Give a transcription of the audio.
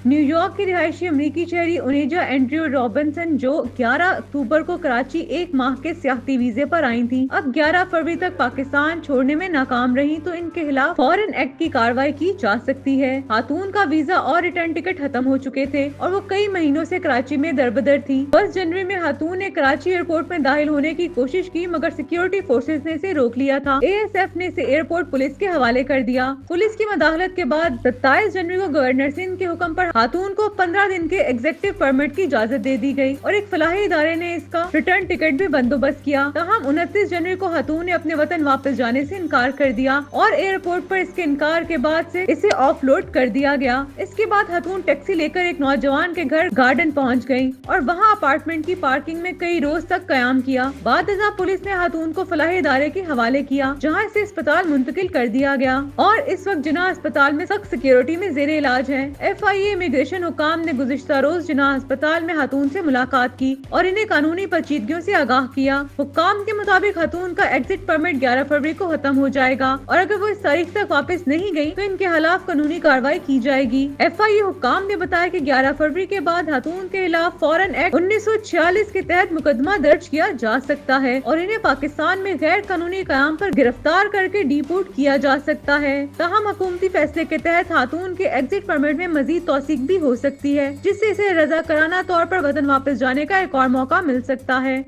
New York کی رہائشی امریکی شہری انیجا اینڈریو رابنسن، جو 11 اکتوبر کو کراچی ایک ماہ کے سیاحتی ویزے پر آئی تھیں، اب 11 فروری تک پاکستان چھوڑنے میں ناکام رہی تو ان کے خلاف فورن ایکٹ کی کارروائی کی جا سکتی ہے۔ خاتون کا ویزا اور ریٹرن ٹکٹ ختم ہو چکے تھے اور وہ کئی مہینوں سے کراچی میں دربدر تھی۔ 1 جنوری میں خاتون نے کراچی ایئرپورٹ میں داخل ہونے کی کوشش کی، مگر سیکیورٹی فورسز نے اسے روک لیا تھا۔ ASF نے اسے ایئرپورٹ پولیس کے حوالے کر دیا۔ پولیس کی مداخلت کے بعد 27 جنوری کو گورنر سندھ کے حکم پر خاتون کو 15 دن کے ایگزیکٹو پرمٹ کی اجازت دے دی گئی اور ایک فلاحی ادارے نے اس کا ریٹرن ٹکٹ بھی بندوبست کیا۔ تاہم 29 جنوری کو خاتون نے اپنے وطن واپس جانے سے انکار کر دیا اور ایئرپورٹ پر اس کے انکار کے بعد سے اسے آف لوڈ کر دیا گیا۔ اس کے بعد خاتون ٹیکسی لے کر ایک نوجوان کے گھر گارڈن پہنچ گئی اور وہاں اپارٹمنٹ کی پارکنگ میں کئی روز تک قیام کیا۔ بعد ازاں پولیس نے خاتون کو فلاحی ادارے کے حوالے کیا، جہاں اسے اسپتال منتقل کر دیا گیا اور اس وقت جناح اسپتال میں سخت سیکیورٹی میں زیر علاج ہے۔ FIA امیگریشن حکام نے گزشتہ روز جناح اسپتال میں خاتون سے ملاقات کی اور انہیں قانونی پیچیدگیوں سے آگاہ کیا۔ حکام کے مطابق خاتون کا ایگزٹ پرمٹ 11 فروری کو ختم ہو جائے گا اور اگر وہ اس تاریخ تک واپس نہیں گئی تو ان کے خلاف قانونی کارروائی کی جائے گی۔ FIA حکام نے بتایا کہ 11 فروری کے بعد خاتون کے خلاف فورن ایکٹ 1946 کے تحت مقدمہ درج کیا جا سکتا ہے اور انہیں پاکستان میں غیر قانونی قیام پر گرفتار کر کے ڈیپورٹ کیا جا سکتا ہے۔ تاہم حکومتی فیصلے کے تحت خاتون کے ایگزٹ پرمٹ میں مزید توثیق بھی ہو سکتی ہے، جس سے اسے رضاکارانہ طور پر وطن واپس جانے کا ایک اور موقع مل سکتا ہے۔